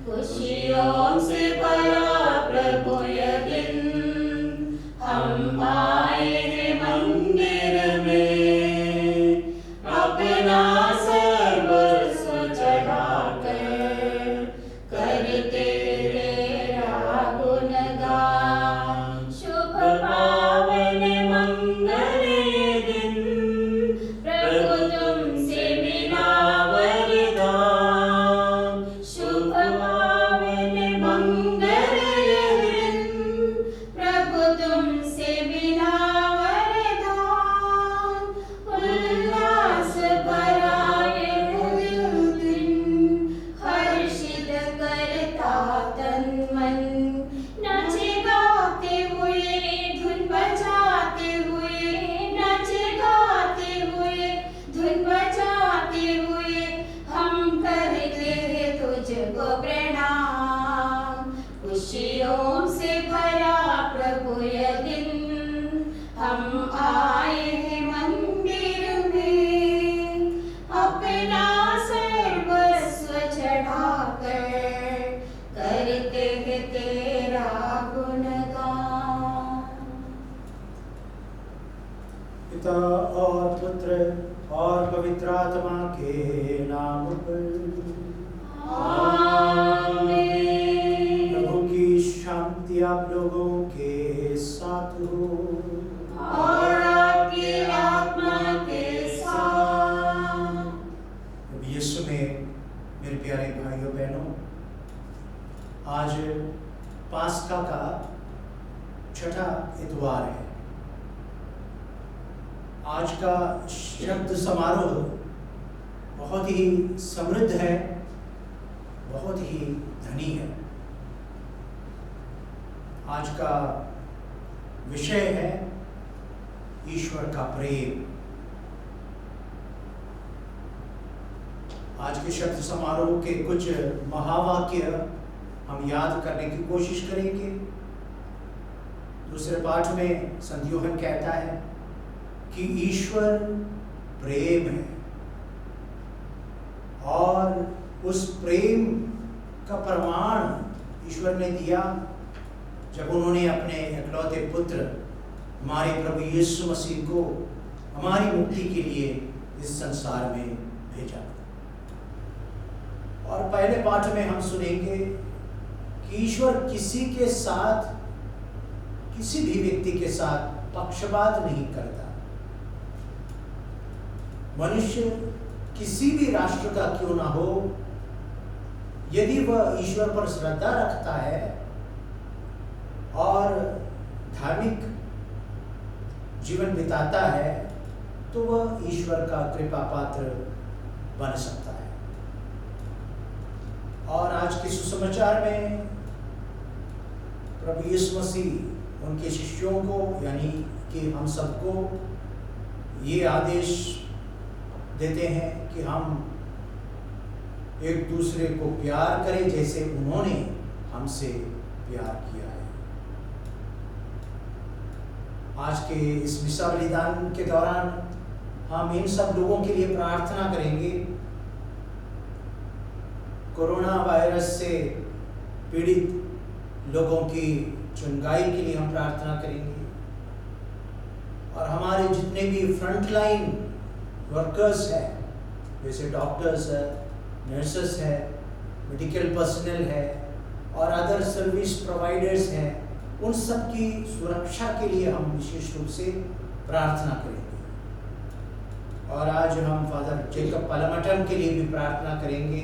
खुशियों से भरा प्रभु यह दिन, हम आए हैं मंदिर में, अपना सर्वस्व चढ़ाकर करते तेरा गुणगान। शुभ पावन मंगल ये दिन, प्रभु तुमसे मिला वरदान। शुभ पावन मंगल ये दिन, प्रभु तुमसे मिला वरदान। उल्लास भरा ये दिन, हर्षित करता तन मन। नाचे गाते हुए, धुन बजाते हुए, नाचे गाते हुए, धुन बजाते हुए, हम करते हैं तुझको प्रणाम। खुशियों से भरा प्रभु यह दिन, हम आए हैं मंदिर में, अपना सर्वस्व चढ़ाकर करते हैं तेरा गुणगान। पिता और पुत्र और पवित्र आत्मा के नाम पर आमीन। प्रभु की शांति आप लोगों के साथ हो। और आपकी आत्मा के साथ। प्रभु यीशु में मेरे प्यारे भाइयों बहनों, आज पास्का का छठा इतवार है। आज का शब्द समारोह बहुत ही समृद्ध है, बहुत ही धनी है। आज का विषय है ईश्वर का प्रेम। आज के शब्द समारोह के कुछ महावाक्य हम याद करने की कोशिश करेंगे। दूसरे पाठ में संत यूहन्ना कहता है कि ईश्वर प्रेम है और उस प्रेम का प्रमाण ईश्वर ने दिया जब उन्होंने अपने इकलौते पुत्र हमारे प्रभु यीशु मसीह को हमारी मुक्ति के लिए इस संसार में भेजा। और पहले पाठ में हम सुनेंगे कि ईश्वर किसी के साथ, किसी भी व्यक्ति के साथ पक्षपात नहीं करता। मनुष्य किसी भी राष्ट्र का क्यों ना हो, यदि वह ईश्वर पर श्रद्धा रखता है और धार्मिक जीवन बिताता है, तो वह ईश्वर का कृपा पात्र बन सकता है। और आज के सुसमाचार में प्रभु यीशु मसीह उनके शिष्यों को, यानी कि हम सबको ये आदेश देते हैं कि हम एक दूसरे को प्यार करें जैसे उन्होंने हमसे प्यार किया है। आज के इस मिसा बलिदान के दौरान हम इन सब लोगों के लिए प्रार्थना करेंगे। कोरोना वायरस से पीड़ित लोगों की चंगाई के लिए हम प्रार्थना करेंगे। और हमारे जितने भी फ्रंटलाइन वर्कर्स हैं, जैसे डॉक्टर्स है, नर्सेस है, मेडिकल पर्सनल है और अदर सर्विस प्रोवाइडर्स हैं, उन सब की सुरक्षा के लिए हम विशेष रूप से प्रार्थना करेंगे। और आज हम फादर जेकब पालामटन के लिए भी प्रार्थना करेंगे,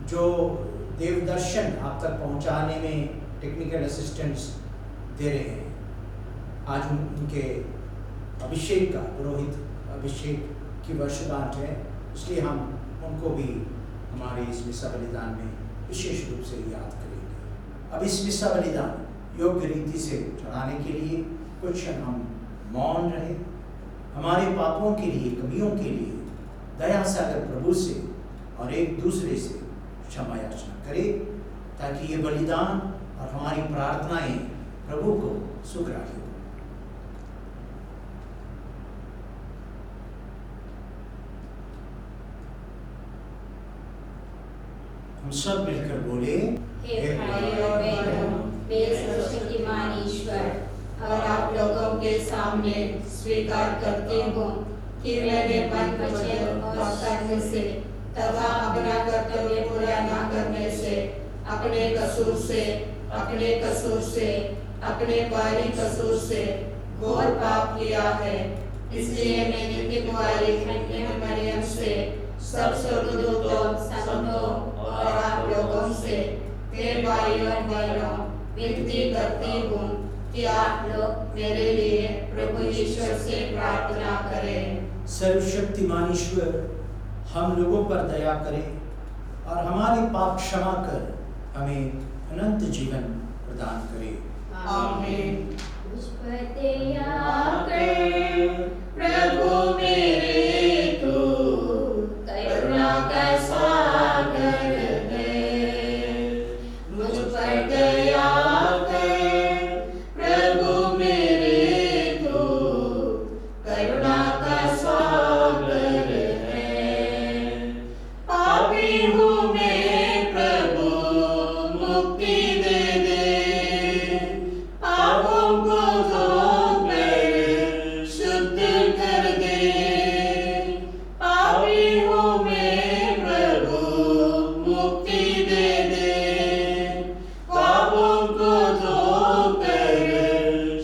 जो देव दर्शन आप तक पहुंचाने में टेक्निकल असिस्टेंस दे रहे हैं। आज उनके अभिषेक का, पुरोहित अभिषेक की वर्षगांठ है, इसलिए हम उनको भी हमारे इस मिसा बलिदान में विशेष रूप से याद करेंगे। अब इस मिसा बलिदान योग्य रीति से चढ़ाने के लिए कुछ क्षण हम मौन रहे, हमारे पापों के लिए, कमियों के लिए दया सागर प्रभु से और एक दूसरे से क्षमा याचना करें, ताकि ये बलिदान और हमारी प्रार्थनाएं प्रभु को सुग्राह्य हो। हम सब मिलकर बोले, हे भाइयों और बहनों, मैं सर्वशक्तिमान ईश्वर और आप लोगों के सामने स्वीकार करती हूँ कि मैंने मन, वचन और कर्म से तथा अपना कर्तव्य पूरा न करने से, अपने कसूर से, अपने भारी कसूर से घोर पाप किया है। इसलिए मैं नित्य कुमारी कन्या मरियम से, सब स्वर्गदूतों, संतों और आप लोगों से, हे भाइयों और बहनों, विनती करती हूँ कि आप लोग मेरे लिए प्रभु ईश्वर से प्रार्थना करें। सर्वशक्तिमान ईश्वर हम लोगों पर दया करे और हमारे पाप क्षमा कर हमें अनंत जीवन प्रदान करे। आमीन। मुझ पर दया कर प्रभु मेरे, तू करुणा का सागर है। मुझ पर दया कर प्रभु मेरे, तू करुणा का सागर है। पापी हूँ मैं प्रभु, मुक्ति दे दे, पापों को धो कर शुद्ध कर दे। पापी हूँ मैं प्रभु, मुक्ति दे दे, पापों को धो कर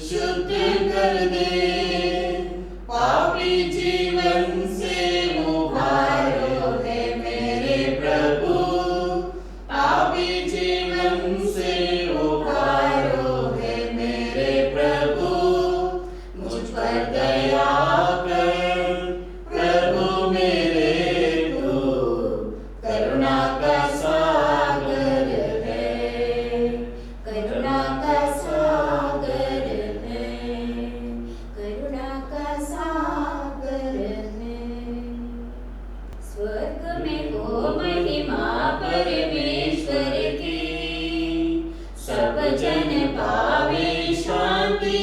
शुद्ध कर दे। पापी जीवन से उबारो है मेरे प्रभु, पापी जीवन से उबारो है मेरे प्रभु। मुझ पर दया कर प्रभु मेरे, तू करुणा का सागर है। करुणा का सागर है, करुणा का सागर है। स्वर्ग में हो महिमा परमेश्वर की, सब जन पावे शांति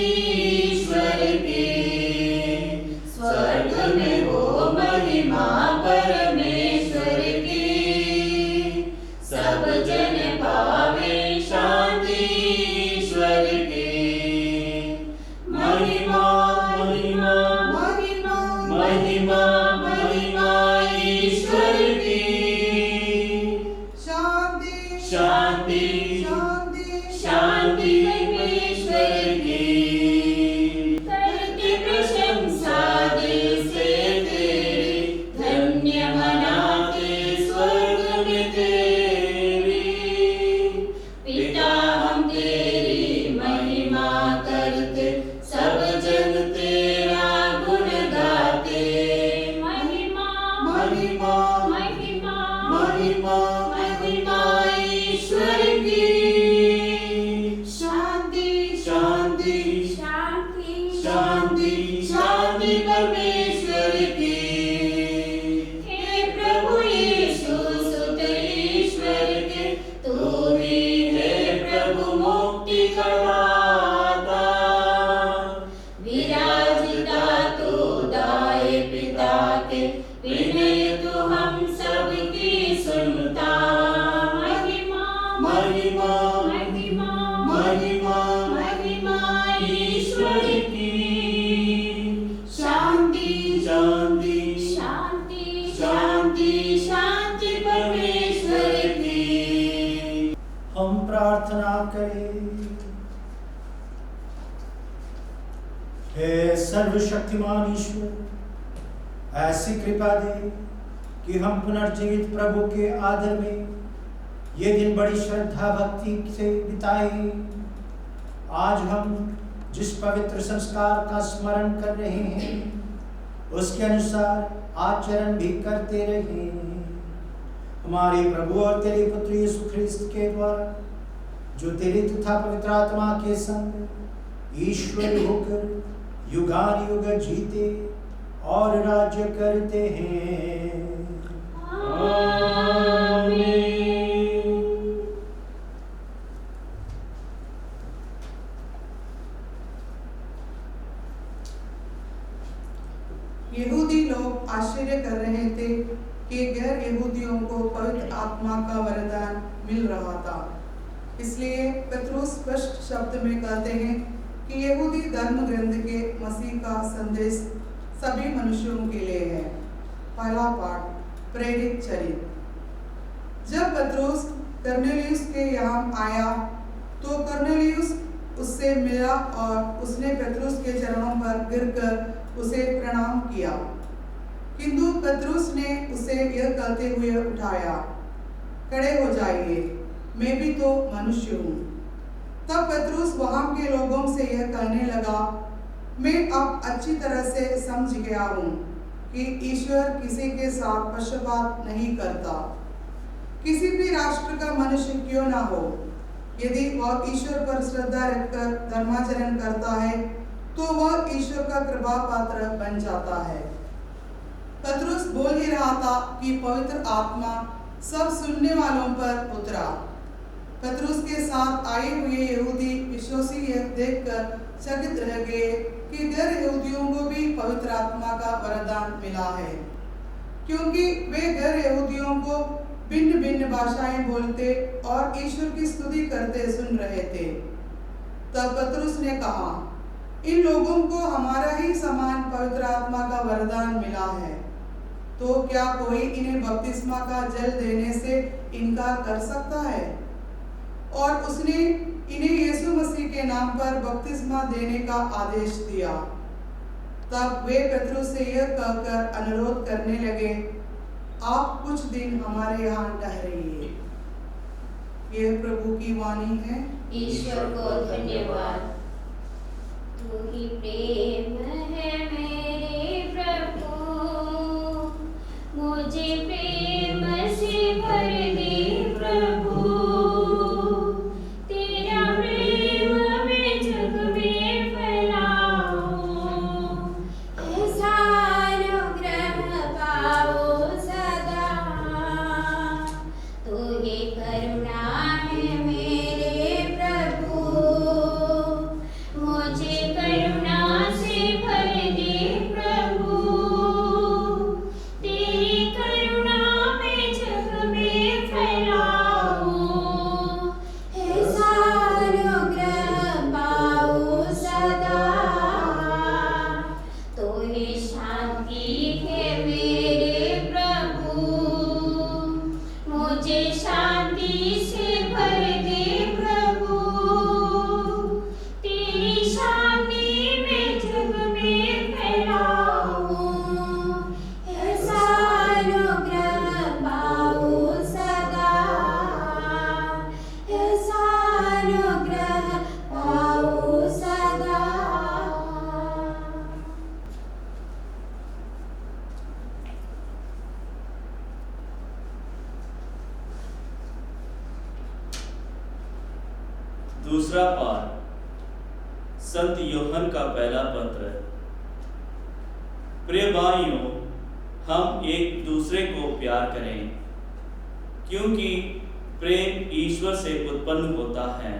ईश्वर की। स्वर्ग में हो महिमा परमेश्वर की, सब जन पावे शांति ईश्वर की। महिमा महिमा महिमा महिमा महिमा ईश्वर की। शांति शांति शांति ईश्वर की। करते प्रशंसा दिल से तेरी, धन्य मनाते स्वर्ग में तेरी। पिता हम तेरी महिमा करते, सब जन तेरा गुण गाते। महिमा महिमा महिमा महिमा महिमा ईश्वर की। शांति शांति शांति शांति शांति परमेश्वर की। हे प्रभु यीशु सुत ईश्वर के, तू ही है प्रभु मुक्ति का दाता। विराजिता तू दाए पिता के, विनय तू हम सबकी सुनता। महिमा महिमा महिमा महिमा महिमा ईश्वर की। शांति शांति शांति शांति शांति परमेश्वर की। हम प्रार्थना करें। हे सर्वशक्तिमान ईश्वर, ऐसी कृपा दे कि हम पुनर्जीवित प्रभु के आदर में ये दिन बड़ी श्रद्धा भक्ति से बिताए। आज हम जिस पवित्र संस्कार का स्मरण कर रहे हैं, उसके अनुसार आचरण भी करते रहे। हमारे प्रभु और तेरे पुत्र यीशु ख्रिस्त के द्वारा, जो तेरे तथा पवित्र आत्मा के संग ईश्वर होकर युगानुयुग जीते और राज्य करते हैं। आमीन। यहूदी लोग आश्चर्य कर रहे थे कि गैर यहूदियों को पवित्र आत्मा का वरदान मिल रहा था। इसलिए पत्रुस स्पष्ट शब्द में कहते हैं कि यहूदी धर्म ग्रंथ के मसीह का संदेश सभी मनुष्यों के लिए है। पहला पाठ, प्रेरित चरित्र। जब पत्रुस कर्नेलियुस के यहाँ आया तो कर्नेलियुस उससे मिला और उसने पत्रुस के चरणों पर गिरकर उसे प्रणाम किया। किंतु पत्रुस ने उसे यह कहते हुए उठाया, खड़े हो जाइए, मैं भी तो मनुष्य हूँ। तब पत्रुस वहाँ के लोगों से यह कहने लगा, मैं अब अच्छी तरह से समझ गया हूँ कि ईश्वर किसी के साथ पक्षपात नहीं करता। किसी भी राष्ट्र का मनुष्य क्यों ना हो, यदि वह ईश्वर पर श्रद्धा रखकर धर्माचरण करता है तो वह ईश्वर का कृपा पात्र बन जाता है। पत्रुस बोल ही रहा था कि पवित्र आत्मा सब सुनने वालों पर उतरा। पत्रुस के साथ आए हुए यहूदी विश्वासी यह देखकर चकित रह गए कि गैर यहूदियों को भी पवित्र आत्मा का वरदान मिला है, क्योंकि वे गैर यहूदियों को भिन्न भिन्न भाषाएं बोलते और ईश्वर की स्तुति करते सुन रहे थे। तब पत्रुस ने कहा, इन लोगों को हमारा ही समान पवित्र आत्मा का वरदान मिला है, तो क्या कोई इन्हें बपतिस्मा का जल देने से इनकार कर सकता है? और उसने इन्हें यीशु मसीह के नाम पर बपतिस्मा देने का आदेश दिया। तब वे पत्रुस से यह कहकर अनुरोध करने लगे, आप कुछ दिन हमारे यहाँ ठहरिए। यह प्रभु की वाणी है। ईश्वर को धन्यवाद। तू ही प्रेम है मेरे प्रभु, मुझे प्रेम से भर दे प्रभु। तेरा प्रेम मैं जग में फैलाऊं, ऐसा अनुग्रह पाऊं सदा। तू ही करुणा है मेरे प्रभु, मुझे करुणा से भर दे प्रभु। तेरी करुणा मैं जग में फैलाऊं, ऐसा अनुग्रह पाऊं सदा। तो ही शांति है मेरे प्रभु, मुझे शांति से भर दे प्रभु। तेरी शांति मैं जग में फैलाऊं, ऐसा अनुग्रह पाऊं सदा, ऐसा अनुग्रह पाऊं सदा। दूसरा पाठ, संत यूहन्ना का पहला पत्र। प्रिय भाइयों, हम एक दूसरे को प्यार करें, क्योंकि प्रेम ईश्वर से उत्पन्न होता है।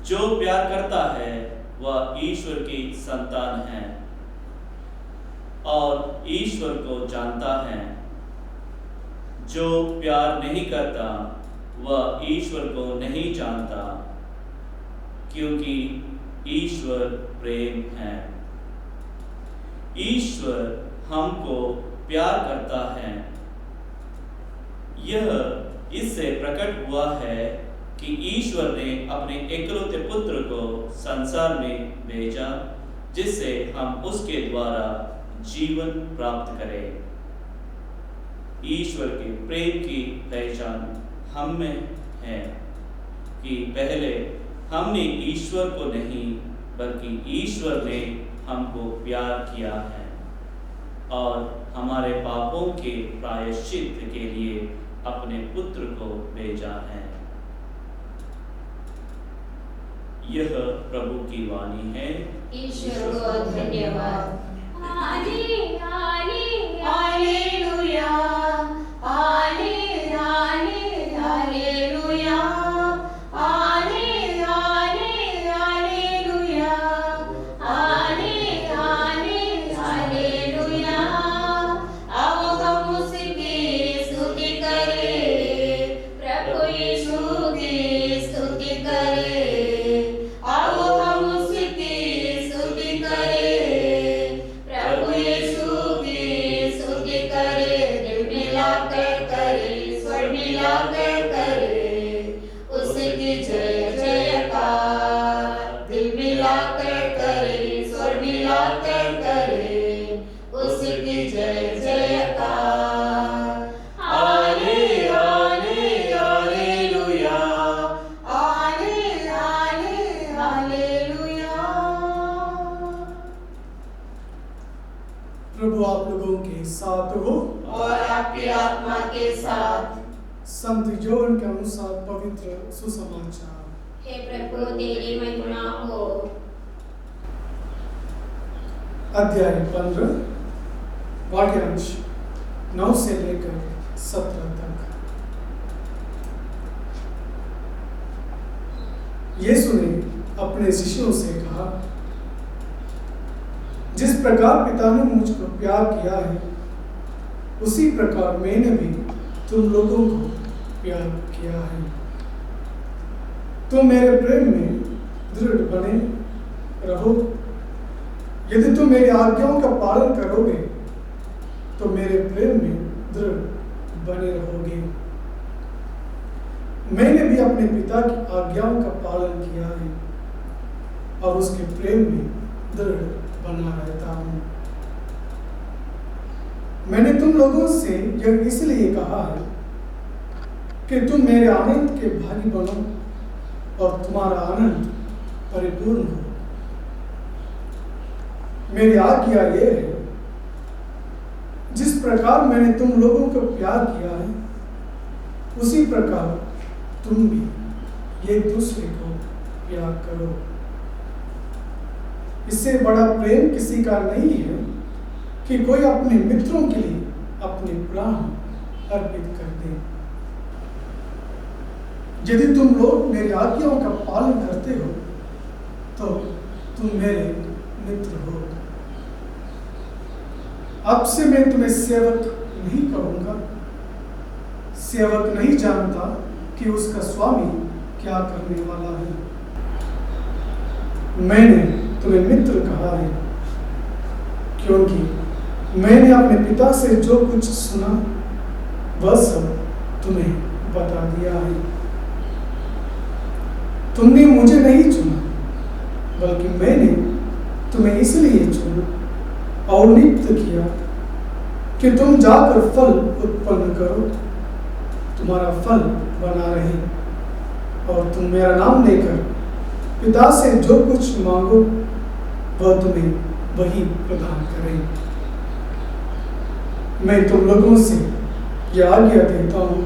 जो प्यार करता है वह ईश्वर की संतान है और ईश्वर को जानता है। जो प्यार नहीं करता वह ईश्वर को नहीं जानता, क्योंकि ईश्वर प्रेम है। ईश्वर हमको प्यार करता है। यह इससे प्रकट हुआ है कि ईश्वर ने अपने एकलौते पुत्र को संसार में भेजा, जिससे हम उसके द्वारा जीवन प्राप्त करें। ईश्वर के प्रेम की पहचान हम में है कि पहले हमने ईश्वर को नहीं बल्कि ईश्वर ने हमको प्यार किया है और हमारे पापों के प्रायश्चित के लिए अपने पुत्र को भेजा है। यह प्रभु की वाणी है। ईश्वर को धन्यवाद। हाले हाले हालेलुया, हाले हाले हालेलुया, हाले हाले हालेलुया, हाले हाले हालेलुया। आओ हम प्रभु आप लोगों के साथ हो और आपकी आत्मा के साथ। संत योहन के अनुसार पवित्र सुसमाचार। हे प्रभु तेरी महिमा हो। अध्याय 15 वाक्यांश 9 से लेकर 17 तक। यीशु ने अपने शिष्यों से कहा, जिस प्रकार पिता ने मुझको प्यार किया है उसी प्रकार मैंने भी तुम लोगों को प्यार किया है। तुम मेरे प्रेम में दृढ़ बने रहो। यदि तुम मेरी आज्ञाओं का पालन करोगे तो मेरे प्रेम में दृढ़ बने रहोगे। मैंने भी अपने पिता की आज्ञाओं का पालन किया है और उसके प्रेम में दृढ़ बना रहता हूं। मैंने तुम लोगों से यह इसलिए कहा है कि तुम मेरे आनंद के भागी बनो और तुम्हारा आनंद परिपूर्ण हो। मेरी आज्ञा यह है, जिस प्रकार मैंने तुम लोगों को प्यार किया है उसी प्रकार तुम भी एक दूसरे को प्यार करो। इससे बड़ा प्रेम किसी का नहीं है कि कोई अपने मित्रों के लिए अपने प्राण अर्पित कर दे। यदि तुम लोग मेरी आज्ञाओं का पालन करते हो तो तुम मेरे मित्र हो। अब से मैं तुम्हें सेवक नहीं कहूंगा। सेवक नहीं जानता कि उसका स्वामी क्या करने वाला है। मैंने तुम्हें मित्र कहा है क्योंकि मैंने अपने पिता से जो कुछ सुना वह सब तुम्हें बता दिया है। तुमने मुझे नहीं चुना बल्कि मैंने तुम्हें इसलिए चुना और नियुक्त किया कि तुम जाकर फल उत्पन्न करो, तुम्हारा फल बना रहे और तुम मेरा नाम लेकर पिता से जो कुछ मांगो वह तुम्हें वही प्रदान करे। मैं तुम लोगों से यह आज्ञा देता हूं,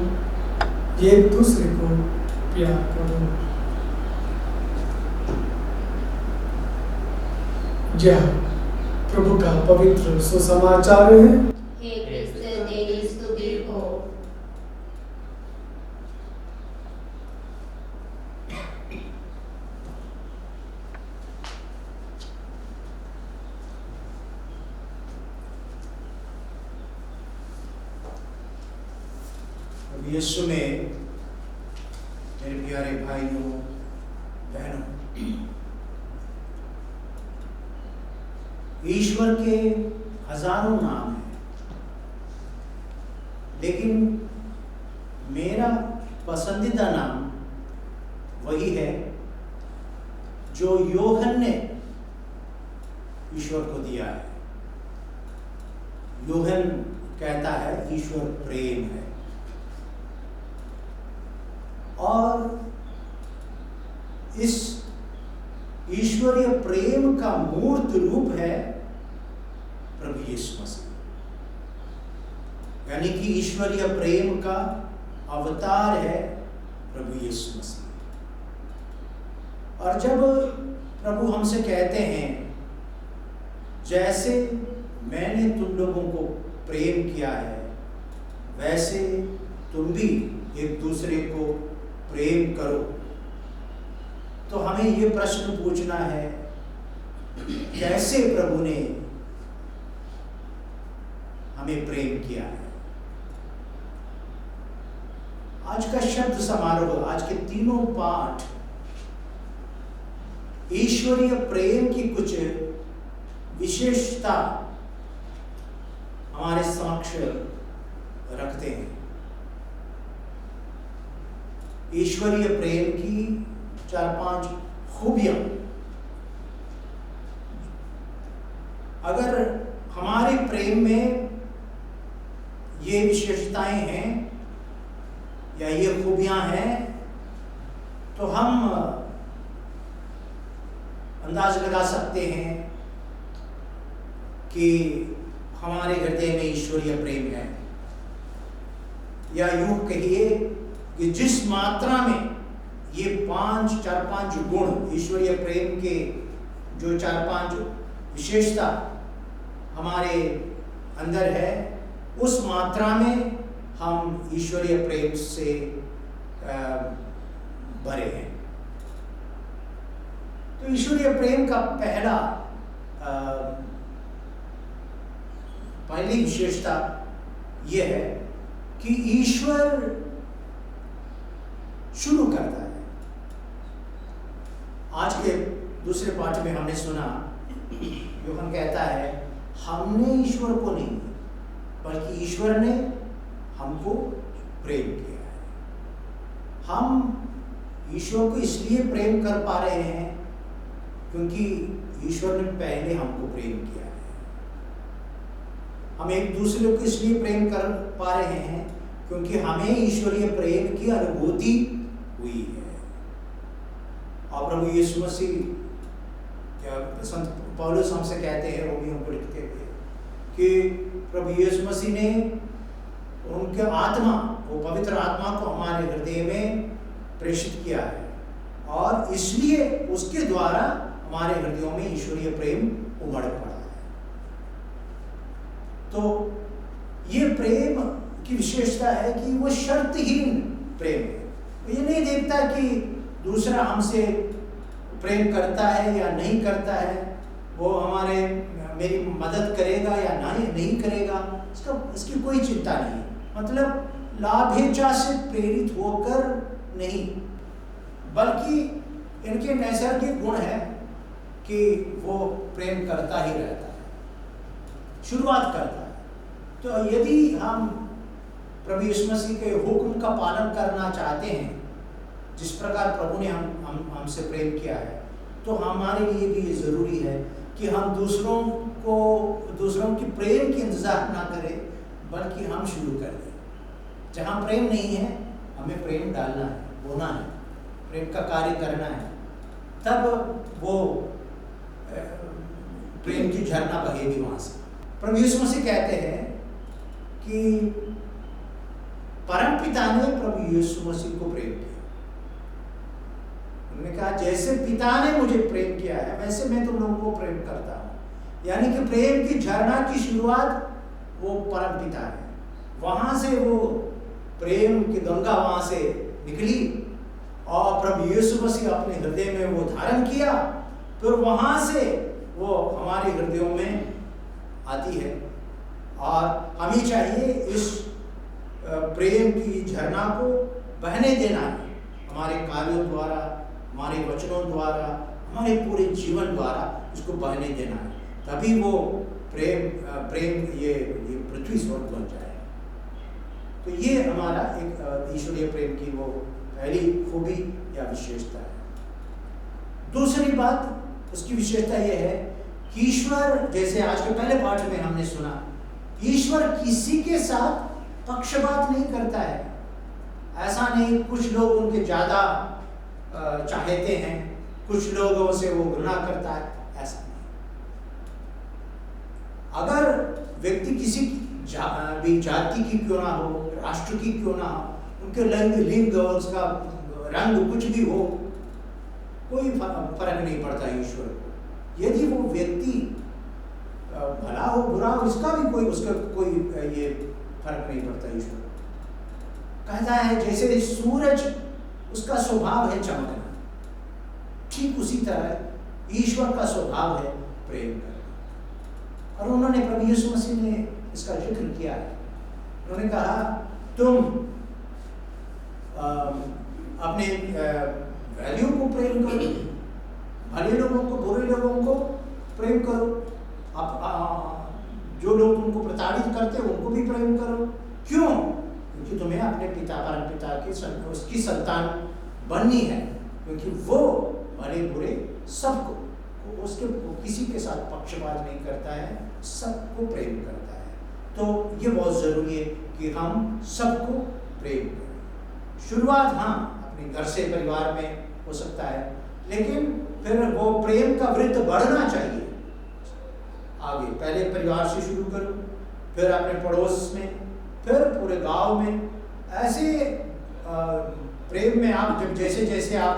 एक दूसरे को प्यार करो। यह प्रभु का पवित्र सुसमाचार है। हे क्रिस्त तेरी स्तुति हो। यीशु में मेरे प्यारे भाइयों बहनों, ईश्वर के हजारों नाम हैं, लेकिन मेरा पसंदीदा नाम वही है जो योहन ने ईश्वर को दिया है। योहन कहता है ईश्वर प्रेम है, और इस ईश्वरीय प्रेम का मूर्त रूप है प्रभु यीशु मसीह, यानी कि ईश्वरीय प्रेम का अवतार है प्रभु यीशु मसीह। और जब प्रभु हमसे कहते हैं जैसे मैंने तुम लोगों को प्रेम किया है वैसे तुम भी एक दूसरे को प्रेम करो, तो हमें ये प्रश्न पूछना है, कैसे प्रभु ने हमें प्रेम किया है। आज का शब्द समारोह, आज के तीनों पाठ ईश्वरीय प्रेम की कुछ विशेषता हमारे समक्ष रखते हैं। ईश्वरीय प्रेम की 4-5 खूबियां अगर हमारे प्रेम में ये विशेषताएं हैं या ये खूबियां हैं तो हम अंदाज लगा सकते हैं कि हमारे हृदय में ईश्वरीय प्रेम है, या यूं कहिए कि जिस मात्रा में ये 4-5 गुण ईश्वरीय प्रेम के, जो 4-5 विशेषता हमारे अंदर है, उस मात्रा में हम ईश्वरीय प्रेम से भरे हैं। तो ईश्वरीय प्रेम का पहली विशेषता यह है कि ईश्वर शुरू करता है। आज के दूसरे पाठ में हमने सुना, यूहन्ना कहता है हमने ईश्वर को नहीं बल्कि ईश्वर ने हमको प्रेम किया है। हम ईश्वर को इसलिए प्रेम कर पा रहे हैं क्योंकि ईश्वर ने पहले हमको प्रेम किया है। हम एक दूसरे को इसलिए प्रेम कर पा रहे हैं क्योंकि हमें ईश्वरीय प्रेम की अनुभूति हुई है। और प्रभु यीशु मसीह, संत पौलुस हमसे कहते हैं रोमियों को लिखते हुए कि प्रभु यीशु मसीह ने उनके आत्मा, वो पवित्र आत्मा को हमारे हृदय में प्रेषित किया है और इसलिए उसके द्वारा हमारे हृदयों में ईश्वरीय प्रेम उमड़ पड़ा है। तो ये प्रेम की विशेषता है कि वो शर्तहीन प्रेम है। ये नहीं देखता कि दूसरा हमसे प्रेम करता है या नहीं करता है, वो मेरी मदद करेगा या नहीं करेगा, इसकी कोई चिंता नहीं। मतलब लाभेच्छा से प्रेरित होकर नहीं, बल्कि इनके नैसर्गिक गुण है कि वो प्रेम करता ही रहता है, शुरुआत करता है। तो यदि हम प्रभु यीशु मसीह के हुक्म का पालन करना चाहते हैं, जिस प्रकार प्रभु ने हमसे प्रेम किया है, तो हमारे लिए भी ये जरूरी है कि हम दूसरों की प्रेम की इंतजार ना करें, बल्कि हम शुरू कर दें। जहाँ प्रेम नहीं है, हमें प्रेम डालना है, बोना है, प्रेम का कार्य करना है, तब वो प्रेम की झरना बहेगी वहां से। प्रभु यीशु मसीह कहते हैं कि परमपिता ने प्रभु यीशु मसीह को प्रेम किया। उन्होंने कहा जैसे पिता ने मुझे प्रेम किया है वैसे मैं तुम लोगों को प्रेम करता हूं। यानी कि प्रेम की झरना की शुरुआत वो परमपिता है। वहां से वो प्रेम की गंगा वहां से निकली और प्रभु यीशु मसीह अपने हृदय में वो धारण किया, फिर वहां से वो हमारे हृदयों में आती है। और हमें चाहिए इस प्रेम की झरना को बहने देना है, हमारे कार्यों द्वारा, हमारे वचनों द्वारा, हमारे पूरे जीवन द्वारा इसको बहने देना है। तभी वो प्रेम ये पृथ्वी स्वर्ग बन जाए। तो ये हमारा एक ईश्वरीय प्रेम की वो पहली खूबी या विशेषता है। दूसरी बात उसकी विशेषता ये है कि ईश्वर, जैसे आज के पहले पाठ में हमने सुना, ईश्वर किसी के साथ पक्षपात नहीं करता है। ऐसा नहीं कुछ लोग उनके ज्यादा चाहते हैं, कुछ लोगों से वो घृणा करता है, ऐसा नहीं। अगर व्यक्ति किसी भी जाति की क्यों ना हो, राष्ट्र की क्यों ना हो, उनके लिंग और उसका रंग कुछ भी हो, कोई फर्क नहीं पड़ता ईश्वर को। यदि वो व्यक्ति भला हो बुरा हो, उसका कोई ये फर्क नहीं पड़ता ईश्वर को। कहता है जैसे सूरज उसका स्वभाव है चमकना, ठीक उसी तरह ईश्वर का स्वभाव है प्रेम करना। और उन्होंने प्रभु यीशु मसीह ने इसका जिक्र किया है। उन्होंने कहा तुम अपने वैल्यू को प्रेम करो, भले लोगों को बुरे लोगों को प्रेम करो, जो लोग तुमको प्रताड़ित करते हैं उनको भी प्रेम करो। क्यों? क्योंकि तुम्हें अपने पिता परमपिता की उसकी संतान बननी है, क्योंकि वो भले बुरे सबको, उसके किसी के साथ पक्षपात नहीं करता है, सबको प्रेम करता है। तो ये बहुत जरूरी है कि हम सबको प्रेम करें। शुरुआत हाँ अपने घर से, परिवार में हो सकता है, लेकिन फिर वो प्रेम का वृत्त बढ़ना चाहिए। आगे पहले परिवार से शुरू करो, फिर अपने पड़ोस में, फिर पूरे गांव में। ऐसे प्रेम में आप जब जैसे जैसे आप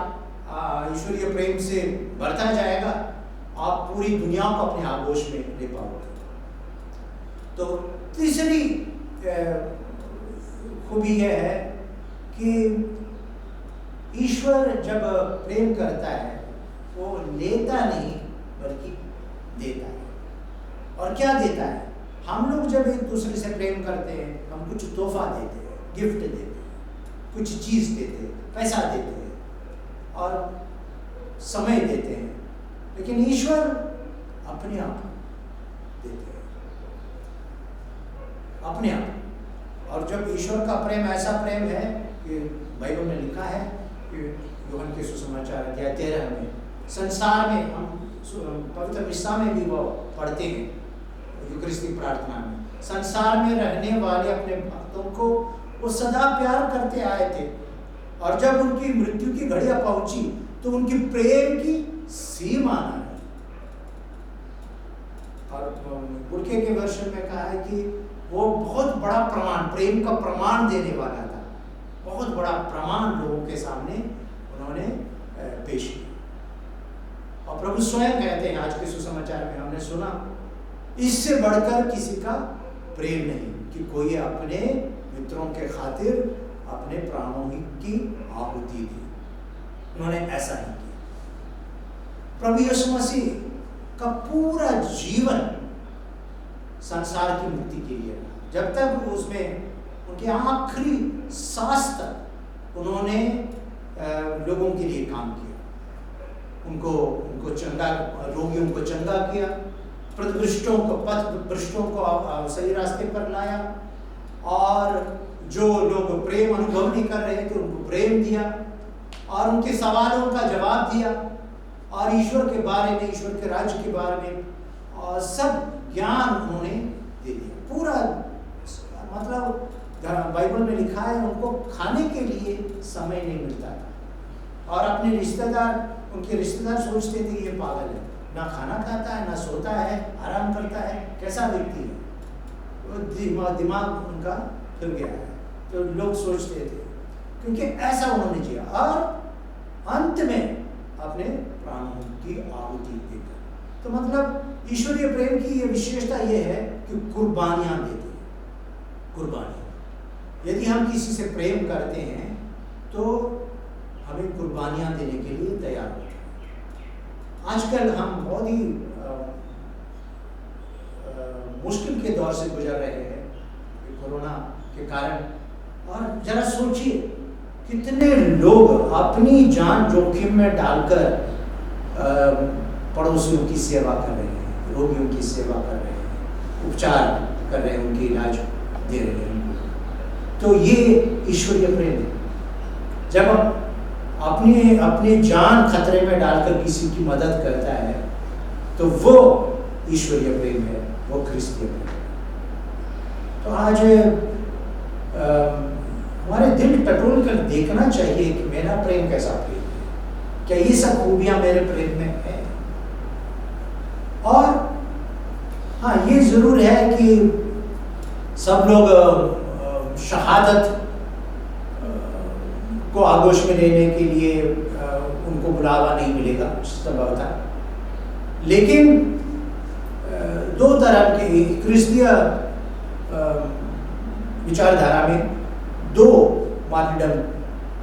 ईश्वरीय प्रेम से बढ़ता जाएगा, आप पूरी दुनिया को अपने आगोश में ले पाओगे। तो तीसरी खूबी यह है कि ईश्वर जब प्रेम करता है वो लेता नहीं बल्कि देता है। और क्या देता है? हम लोग जब एक दूसरे से प्रेम करते हैं, हम कुछ तोहफा देते हैं, गिफ्ट देते हैं, कुछ चीज देते हैं, पैसा देते हैं और समय देते हैं। लेकिन ईश्वर अपने आप देते हैं, अपने आप। और जब ईश्वर का प्रेम ऐसा प्रेम है कि बाइबल में लिखा है कि यूहन्ना के सुसमाचार अध्याय 13 में, संसार में हम पवित्र मिस्सा में भी वो पढ़ते हैं, यूकरिस्तिक प्रार्थना में, संसार में रहने वाले अपने भक्तों को वो सदा प्यार करते आए थे। और जब उनकी मृत्यु की घड़ियां पहुंची तो उनकी प्रेम की सीमा न रही। और बुरखे के वर्षन में कहा है कि वो बहुत बड़ा प्रमाण, प्रेम का प्रमाण देने वाला था। बहुत बड़ा प्रमाण लोगों के सामने उन्होंने पेश किया। और प्रभु स्वयं कहते हैं, आज के सुसमाचार में हमने सुना, इससे बढ़कर किसी का प्रेम नहीं कि कोई अपने मित्रों के खातिर अपने प्राणों की आहुति दी। उन्होंने ऐसा ही किया। प्रभु यीशु मसीह का पूरा जीवन संसार की मुक्ति के लिए रहा। जब तक उसमें उनके आखिरी सांस तक उन्होंने लोगों के लिए काम किया। उनको चंगा, रोगियों को चंगा किया, पथभ्रष्टों को सही रास्ते पर लाया, और जो लोग प्रेम अनुभव नहीं कर रहे थे उनको प्रेम दिया, और उनके सवालों का जवाब दिया, और ईश्वर के बारे में, ईश्वर के राज्य के बारे में और सब ज्ञान उन्होंने दे दिया। पूरा मतलब बाइबल में लिखा है उनको खाने के लिए समय नहीं मिलता था, और अपने रिश्तेदार, उनके रिश्तेदार सोचते थे ये पागल है, ना खाना खाता है, ना सोता है, आराम करता है, कैसा व्यक्ति है, दिमाग उनका फिर गया है। तो लोग सोचते थे, क्योंकि ऐसा उन्होंने किया, और अंत में अपने प्राणों की आहुति देकर। तो मतलब ईश्वरीय प्रेम की ये विशेषता ये है कि कुर्बानियां देते हैं, कुर्बानियां। यदि हम किसी से प्रेम करते हैं तो हमें कुर्बानियां देने के लिए तैयार होते हैं। आजकल हम बहुत ही मुश्किल के दौर से गुजर रहे हैं कोरोना के कारण, और जरा सोचिए कितने लोग अपनी जान जोखिम में डालकर पड़ोसियों की सेवा कर रहे हैं, रोगियों की सेवा कर रहे हैं, उपचार कर रहे हैं, उनकी इलाज दे रहे हैं। तो ये ईश्वरीय प्रेम है। जब अपनी जान खतरे में डालकर किसी की मदद करता है तो वो ईश्वरीय प्रेम है, वो ख्रिस्तीय प्रेम है। तो आज हमारे दिल टटोल कर देखना चाहिए कि मेरा प्रेम कैसा प्रेम है, क्या ये सब खूबियां मेरे प्रेम में है। और हाँ, ये जरूर है कि सब लोग शहादत को आगोश में लेने के लिए उनको बुलावा नहीं मिलेगा संभवतः, लेकिन दो तरह के क्रिस्तीय विचारधारा में दो मार्टिरडम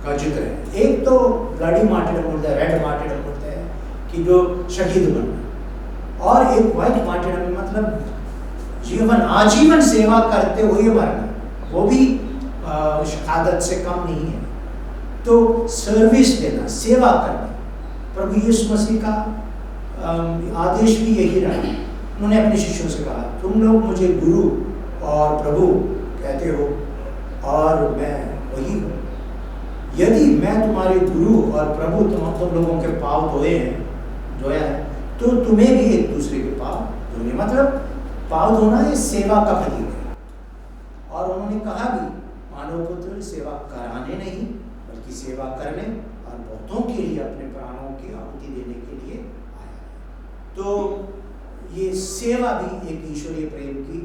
का जिक्र है। एक तो ब्लडी मार्टिरडम बोलते हैं, रेड मार्टिरडम बोलते हैं कि जो शहीद बनना, और एक व्हाइट मार्टिरडम मतलब जीवन, आजीवन सेवा करते हुए मरना, वो भी शहादत से कम नहीं है। तो सर्विस देना, सेवा करना, प्रभु यीशु मसीह का आदेश भी यही रहा। उन्होंने अपने शिष्यों से कहा, तुम लोग मुझे गुरु और प्रभु कहते हो और मैं वही हूँ। यदि मैं तुम्हारे गुरु और प्रभु तुम लोगों के पाँव धोया है तो तुम्हें भी एक दूसरे के पाँव धोने, मतलब पाँव धोना ये सेवा का प्रतीक है। और उन्होंने कहा भी, मानव पुत्र सेवा कराने नहीं बल्कि सेवा करने और बहुतों के लिए अपने प्राणों की आहुति देने के लिए आया। तो ये सेवा भी एक ईश्वरीय प्रेम की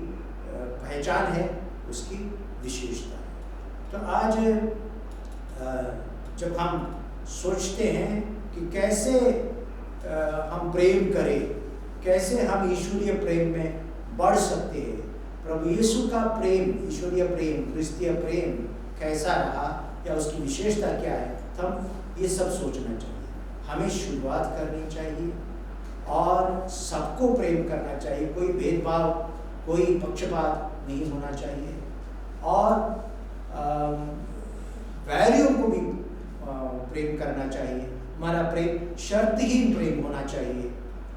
पहचान है, उसकी विशेषता है। तो आज जब हम सोचते हैं कि कैसे हम प्रेम करें, कैसे हम ईश्वरीय प्रेम में बढ़ सकते हैं, प्रभु यीशु का प्रेम, ईश्वरीय प्रेम, क्रिस्तीय प्रेम कैसा रहा या उसकी विशेषता क्या है, तो हम ये सब सोचना चाहिए। हमें शुरुआत करनी चाहिए और सबको प्रेम करना चाहिए, कोई भेदभाव, कोई पक्षपात नहीं होना चाहिए, और वैल्यू को भी प्रेम करना चाहिए। हमारा प्रेम शर्तहीन प्रेम होना चाहिए,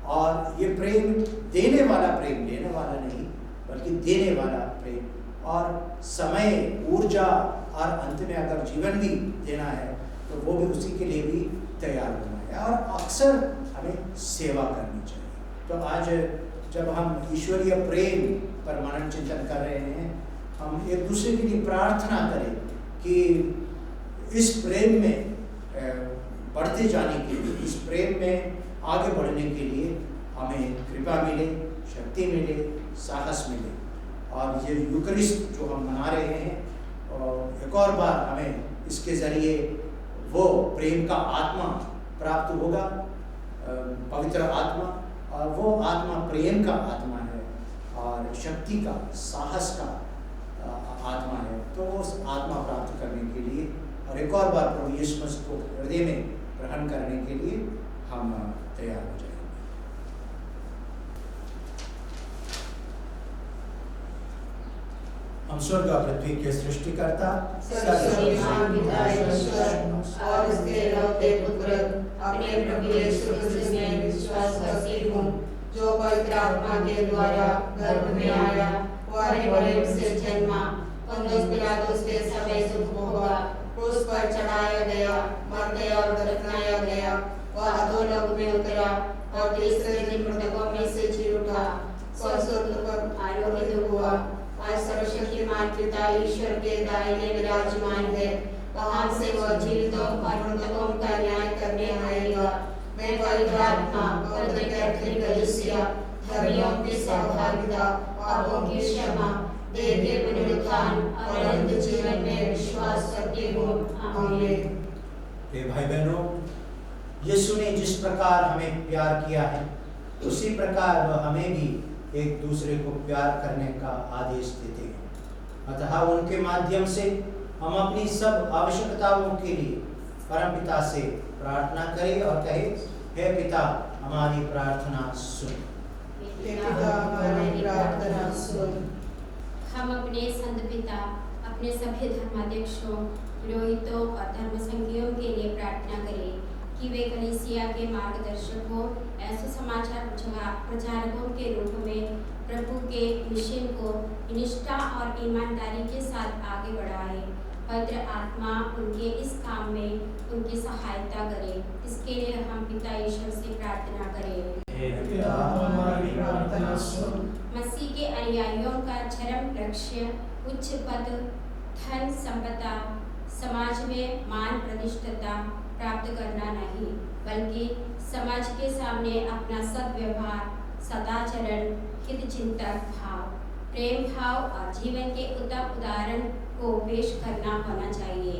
और ये प्रेम देने वाला प्रेम, लेने वाला नहीं बल्कि देने वाला प्रेम, और समय, ऊर्जा और अंत में अगर जीवन भी देना है तो वो भी उसी के लिए भी तैयार होना है, और अक्सर हमें सेवा करनी चाहिए। तो आज जब हम ईश्वरीय प्रेम पर मनन चिंतन कर रहे हैं, हम एक दूसरे के लिए प्रार्थना करें कि इस प्रेम में बढ़ते जाने के लिए, इस प्रेम में आगे बढ़ने के लिए हमें कृपा मिले, शक्ति मिले, साहस मिले, और ये यूकरिस्ट जो हम मना रहे हैं, और एक और बार हमें इसके ज़रिए वो प्रेम का आत्मा प्राप्त होगा, पवित्र आत्मा, और वो आत्मा प्रेम का आत्मा है और शक्ति का, साहस का आत्मा है। तो उस आत्मा प्राप्त करने के लिए और एक और बार प्रभु यीशु मसीह को हृदय में ग्रहण करने के लिए हम तैयार हो जाएंगे। हम स्वर्ग और पृथ्वी के सृष्टिकर्ता सर्वशक्तिमान पिता ईश्वर और उसके इकलौते पुत्र अपने प्रभु यीशु मसीह में विश्वास करती हूँ, जो पवित्र आत्मा के द्वारा गर्भ में आया, कुंवारी मरियम से जन्मा, पुन्तियुस पिलातुस के समय दुख भोगा, क्रूस पर चढ़ाया गया, मर गया और दफनाया गया, वह अधोलोक में उतरा और तीसरे दिन मृतकों में से जी उठा, स्वर्ग पर आरोहित हुआ, आज सर्वशक्तिमान पिता ईश्वर के दाहिने विराजमान है, वहां से वह जीवितों और मृतकों का न्याय करने आएगा। मैं पवित्र आत्मा, पवित्र कैथोलिक कलीसिया, धर्मियों की सहभागिता, पापों की क्षमा, देह के पुनरुत्थान और अनंत जीवन में विश्वास करती हूँ। आमीन। भाई बहनों, यीशु ने जिस प्रकार हमें प्यार किया है, उसी प्रकार वह हमें भी एक दूसरे को प्यार करने का आदेश देते हैं। अतः उनके माध्यम से हम अपनी सब आवश्यकताओं के लिए परमपिता से प्रार्थना करें और कहें, हे पिता, हमारी प्रार्थना सुन। पिता, हमारी प्रार्थना सुन। हम अपने संत पिता, अपने सभी धर्माध्यक्षों, पुरोहितों और धर्मसंघियों के लिए प्रार्थना करें कि वे कलीसिया के मार्गदर्शकों, ऐसे समाचार प्रचारकों के रूप में प्रभु के मिशन को निष्ठा और ईमानदारी के साथ आगे बढ़ाए। पवित्र आत्मा उनके इस काम में उनकी सहायता करे। इसके लिए हम पिता ईश्वर से प्रार्थना करें। पिता, हमारी प्रार्थना सुन। मसीह के अनुयायियों का चरम लक्ष्य उच्च पद, धन संपदा, समाज में मान प्रतिष्ठा प्राप्त करना नहीं, बल्कि समाज के सामने अपना सद्व्यवहार, सदाचरण, हित चिंतक भाव, प्रेम भाव और जीवन के उत्तम उदाहरण को पेश करना होना चाहिए,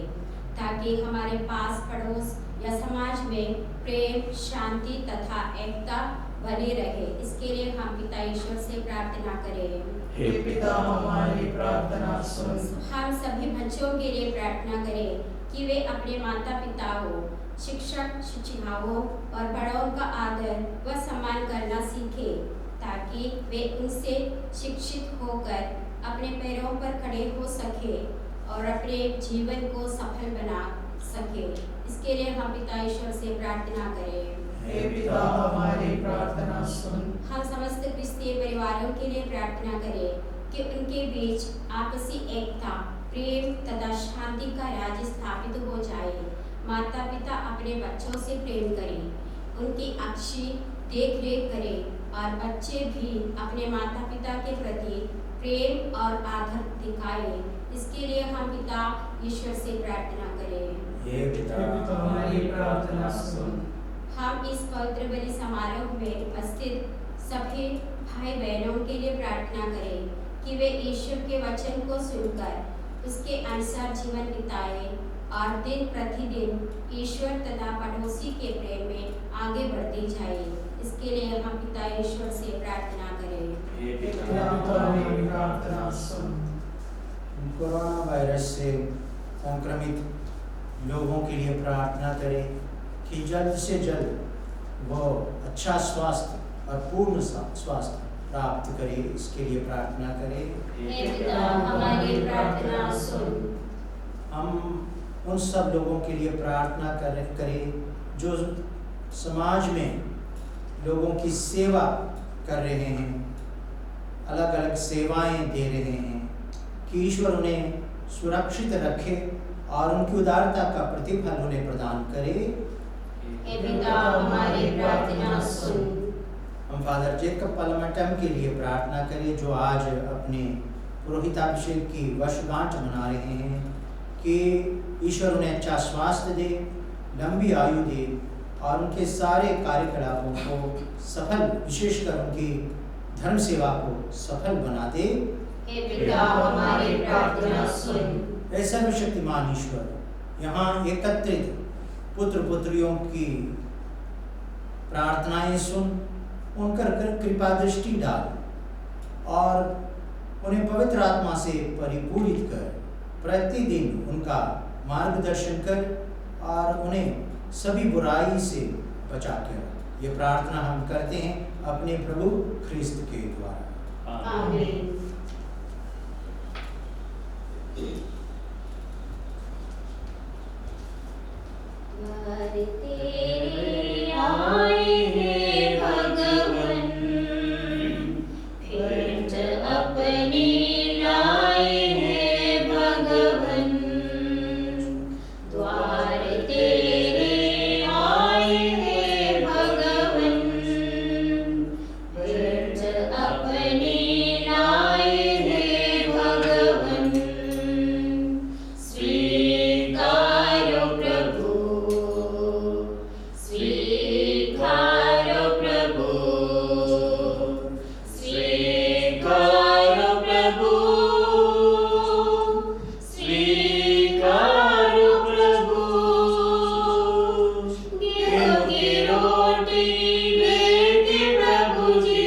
ताकि हमारे पास पड़ोस या समाज में प्रेम, शांति तथा एकता बनी रहे। इसके लिए हम पिता ईश्वर से प्रार्थना करें। हे पिता, हमारी प्रार्थना सुन। हम सभी बच्चों के लिए प्रार्थना करें कि वे अपने माता पिताओं, शिक्षक शिक्षिकाओं और बड़ों का आदर व सम्मान करना सीखें, ताकि वे उनसे शिक्षित होकर अपने पैरों पर खड़े हो सके और अपने जीवन को सफल बना सके। इसके लिए हम पिता ईश्वर से प्रार्थना करें। हे पिता, हमारी प्रार्थना सुन। हम समस्त क्रिस्तीय परिवारों के लिए प्रार्थना करें कि उनके बीच आपसी एकता, प्रेम तथा शांति का राज्य स्थापित हो जाए। माता पिता अपने बच्चों से प्रेम करें, उनकी अच्छी देख रेख करें और बच्चे भी अपने माता पिता के प्रति प्रेम और आदर दिखाएं। इसके लिए हम पिता ईश्वर से प्रार्थना करें। हे पिता, हमारी प्रार्थना सुन। हम इस पवित्र बलि समारोह में उपस्थित सभी भाई बहनों के लिए प्रार्थना करें कि वे ईश्वर के वचन को सुनकर उसके अनुसार जीवन बिताए और दिन प्रतिदिन ईश्वर तथा पड़ोसी के प्रेम में आगे बढ़ते जाए। इसके लिए हम पिता ईश्वर से प्रार्थना करें। हे पिता, हमारी प्रार्थना सुन। कोरोना वायरस से संक्रमित लोगों के लिए प्रार्थना करें कि जल्द से जल्द वो अच्छा स्वास्थ्य और पूर्ण स्वास्थ्य प्राप्त करे। इसके लिए प्रार्थना करें। हे पिता, हमारी प्रार्थना सुन। हम उन सब लोगों के लिए प्रार्थना करें जो समाज में लोगों की सेवा कर रहे हैं, अलग अलग सेवाएं दे रहे हैं, कि ईश्वर उन्हें सुरक्षित रखे और उनकी उदारता का प्रतिफल उन्हें प्रदान करे। हे पिता, हमारी प्रार्थना सुन। हम फादर जेकब पलमटम के लिए प्रार्थना करें जो आज अपने पुरोहिताभिषेक की वर्षगांठ मना रहे हैं, कि ईश्वर उन्हें अच्छा स्वास्थ्य दे, लंबी आयु दे और उनके सारे कार्यकलापों को सफल, विशेषकर उनकी धर्म सेवा को सफल बना दे। हे पिता, हमारी प्रार्थना सुन। ऐ सर्वशक्तिमान ईश्वर, यहाँ एकत्रित पुत्र पुत्रियों की प्रार्थनाएं सुन, उन पर कृपा दृष्टि डाल और उन्हें पवित्र आत्मा से परिपूरित कर, प्रतिदिन उनका मार्गदर्शन कर और उन्हें सभी बुराई से बचा कर। ये प्रार्थना हम करते हैं अपने प्रभु ख्रिस्त के द्वारा। आमीन। तेरे आए हैं भगवन, भेंट अपनी लाए हैं भगवन। द्वार तेरे आए हैं भगवन, भेंट अपनी लाए हैं भगवन। स्वीकारो प्रभु, स्वीकारो प्रभु, स्वीकारो प्रभु, स्वीकारो प्रभु। गेहूं की रोटी लेके प्रभु जी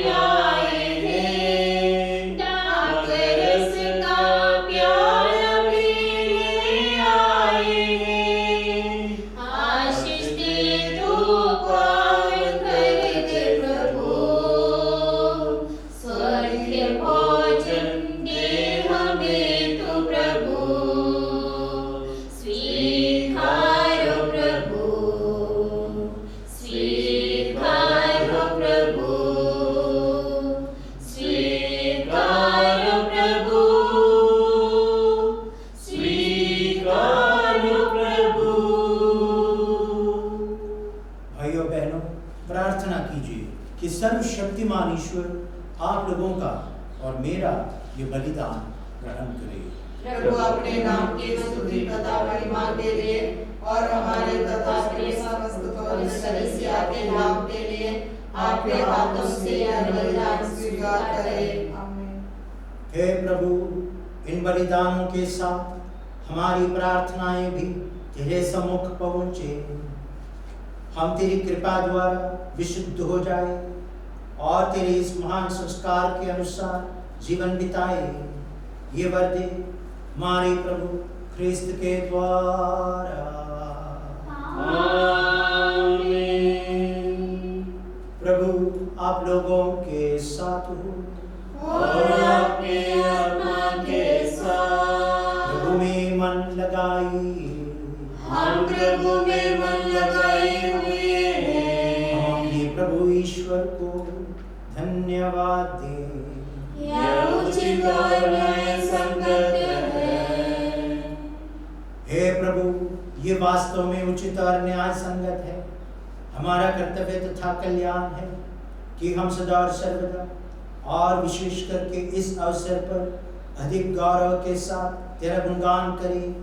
आए हैं, दाखरस का प्याला भी ले आए हैं। आशीष दे तू पावन कर दे प्रभु, स्वर्गीय भोजन दे हमें तू प्रभु। स्वीकारो प्रभु, स्वीकारो प्रभु, स्वीकारो प्रभु, स्वीकारो प्रभु। भाइयों बहनों, प्रार्थना कीजिए कि सर्वशक्तिमान ईश्वर आप लोगों का और मेरा ये बलिदान ग्रहण करे। प्रभु अपने नाम की स्तुति तथा महिमा के लिए और हमारे तथा अपने समस्त पवित्र कलीसिया के लाभ के लिए आपके हाथों से यह बलिदान स्वीकार करें। आमीन। हे प्रभु, इन बलिदानों के साथ हमारी प्रार्थनाएं भी तेरे सम्मुख पहुंचे। हम तेरी कृपा द्वारा विशुद्ध हो जाए और तेरे इस महान संस्कार के अनुसार जीवन बिताए। ये वर दे हमारे प्रभु ख्रिस्त के द्वारा। आमीन। प्रभु आप लोगों के साथ हो और आपके आत्मा के साथ। प्रभु में मन लगाइए। हम प्रभु में मन लगाए हुए हैं। हम अपने प्रभु ईश्वर को धन्यवाद दें। यह उचित और न्याय संगत है। हे प्रभु, ये वास्तव में उचित और न्याय संगत है। हमारा कर्तव्य तथा कल्याण है कि हम सदा और सर्वदा और विशेष करके इस अवसर पर अधिक गौरव के साथ तेरा गुणगान करें,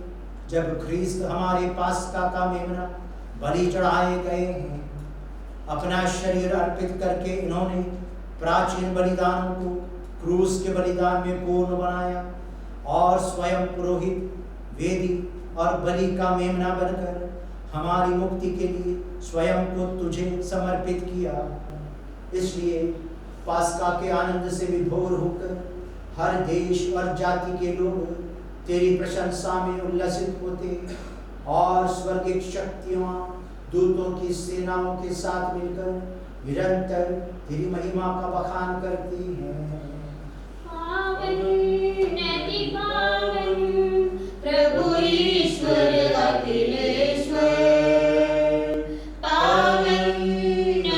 जब ख्रीस्त हमारे पास्का का मेमना बलि चढ़ाए गए हैं। अपना शरीर अर्पित करके इन्होंने प्राचीन बलिदानों को क्रूस के बलिदान में पूर्ण बनाया और स्वयं पुरोहित, वेदी और बलि का मेमना बनकर हमारी मुक्ति के लिए स्वयं को तुझे समर्पित किया। इसलिए पास्का के आनंद से विभोर होकर हर देश और जाति के लोग तेरी प्रशंसा में उल्लसित होते और स्वर्गिक शक्तियां दूतों की सेनाओं के साथ मिलकर निरंतर तेरी महिमा का बखान करती हैं। पावन अति पावन प्रभु ईश्वर अखिलेश्वर, पावन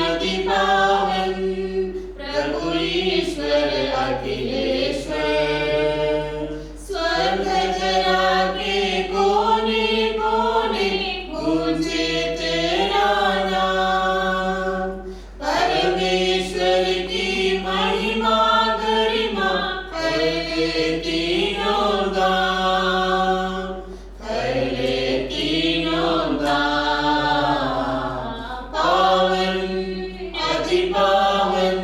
अति पावन प्रभु ईश्वर अखिलेश्वर, स्वर्ग धरा के कोने कोने गूंजे तेरा नाम, परमेश्वर की महिमा गरिमा फैले तीनों धाम, फैले तीनों धाम। पावन अति पावन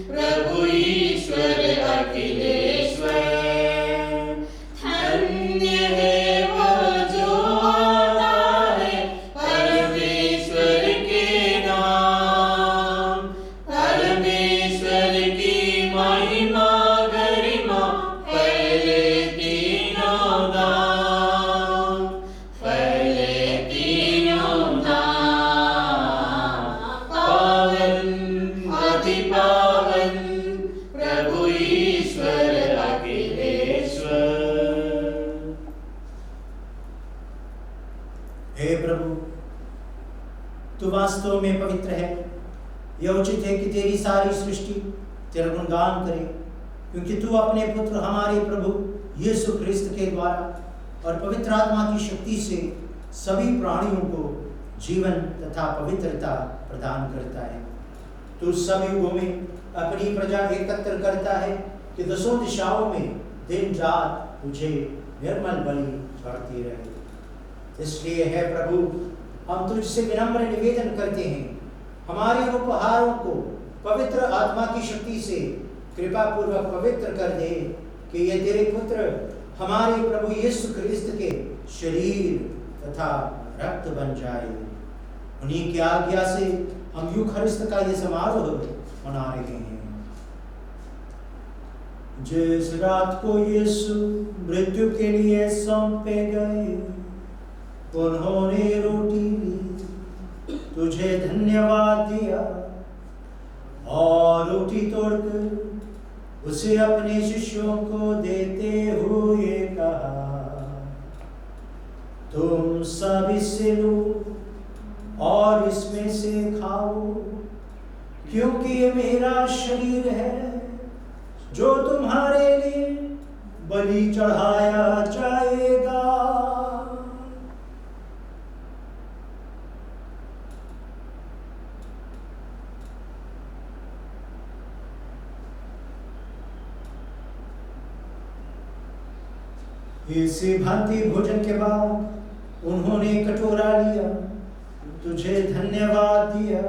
प्रभु ईश्वर अखिलेश्वर, धन्य है वो जो आता है परमेश्वर के नाम, परमेश्वर की महिमा गरिमा फैले तीनों धाम, फैले तीनों धाम। पावन अति पावन प्रभु ईश्वर अखिलेश्वर। हे प्रभु, तू वास्तव में पवित्र है। यह उचित है कि तेरी सारी सृष्टि तेरा गुणगान करे, क्योंकि तू अपने पुत्र हमारे प्रभु यीशु ख्रिस्त के द्वारा और पवित्र आत्मा की शक्ति से सभी प्राणियों को जीवन तथा पवित्रता प्रदान करता है। तू सब युगों में अपनी प्रजा एकत्र करता है कि दसों दिशाओं में दिन रात तुझे निर्मल बलि चढ़ती रहे। इसलिए है प्रभु, हम तुझसे विनम्र निवेदन करते हैं, हमारे उपहारों को पवित्र आत्मा की शक्ति से कृपा पूर्वक पवित्र कर दे, कि ये तेरे पुत्र हमारे प्रभु यीशु ख्रिस्त के शरीर तथा रक्त बन जाए। उन्हीं की आज्ञा से हम यूखरिस्त का ये समारोह मना रहे हैं। जिस रात को यीशु मृत्यु के लिए सौंपे गए, उन्होंने रोटी ली, तुझे धन्यवाद दिया और रोटी तोड़कर उसे अपने शिष्यों को देते हुए कहा, तुम सब इससे लो और इसमें से खाओ, क्योंकि ये मेरा शरीर है जो तुम्हारे लिए बलि चढ़ाया जाएगा। इसी भांति भोजन के बाद उन्होंने कटोरा लिया, तुझे धन्यवाद दिया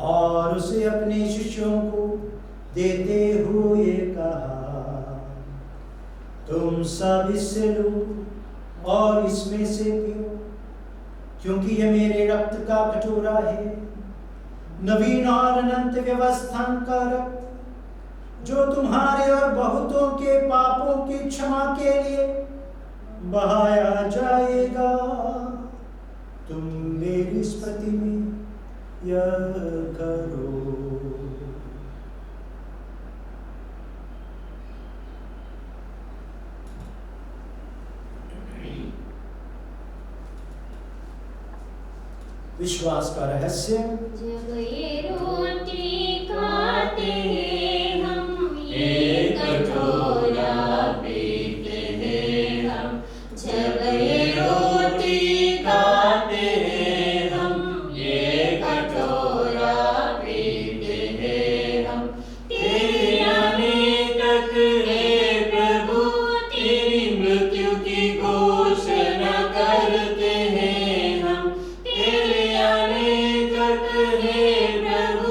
और उसे अपने शिष्यों को देते हुए कहा, तुम सब इससे लो और इसमें से पियो, क्योंकि यह मेरे रक्त का कटोरा है, नवीन और अनंत व्यवस्था का रक्त, जो तुम्हारे और बहुतों के पापों की क्षमा के लिए बहाया जाएगा। तुम मेरी स्मृति में यह करो। विश्वास का रहस्य। जब ये रोटी खाते हैं हम, ये कटोरा पीते हैं हम, जब ये रोटी खाते हैं हम, ये कटोरा पीते हैं हम, तेरे आने तक हे प्रभु तेरी मृत्यु की घोषणा करते हैं हम, तेरे आने तक हे प्रभु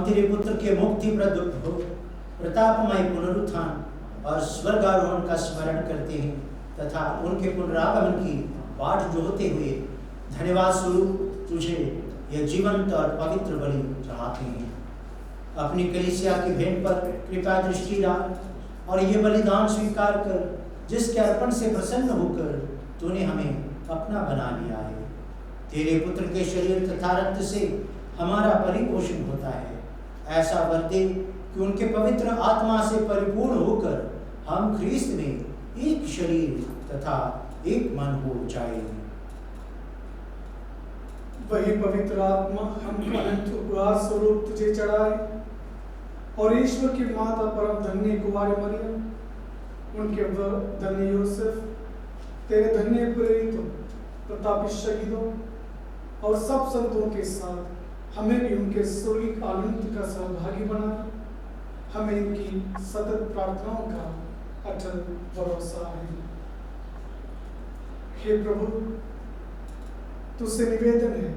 तेरे पुत्र के मुक्तिप्रद प्रतापमय पुनरुत्थान और स्वर्गारोहण का स्मरण करते हैं तथा उनके पुनरागमन की बाट जोहते हुए धन्यवाद स्वरूप तुझे यह जीवंत और पवित्र बलि चढ़ाते हैं। अपनी कलीसिया की भेंट पर कृपा दृष्टि डाल और ये बलिदान स्वीकार कर जिसके अर्पण से प्रसन्न होकर तूने हमें अपना बना लिया है। तेरे पुत्र के शरीर तथा रक्त से हमारा परिपोषण होता है। ऐसा वर दे कि उनके पवित्र आत्मा से परिपूर्ण होकर हम ख्रीस्त में एक शरीर तथा एक मन हो जाए। वही पवित्र आत्मा हम अनंत उपहास स्वरूप तुझे चढ़ाए और ईश्वर की माता परम धन्य कुमारी मरियम, उनके धन्य यूसुफ, तेरे धन्य प्रेरितों, प्रतापी शहीदों और सब संतों के साथ हमें भी उनके स्वर्गीय आनंद का सहभागी बना। हमें इनकी सतत प्रार्थनाओं का अटल भरोसा है। हे प्रभु, तुझसे निवेदन है,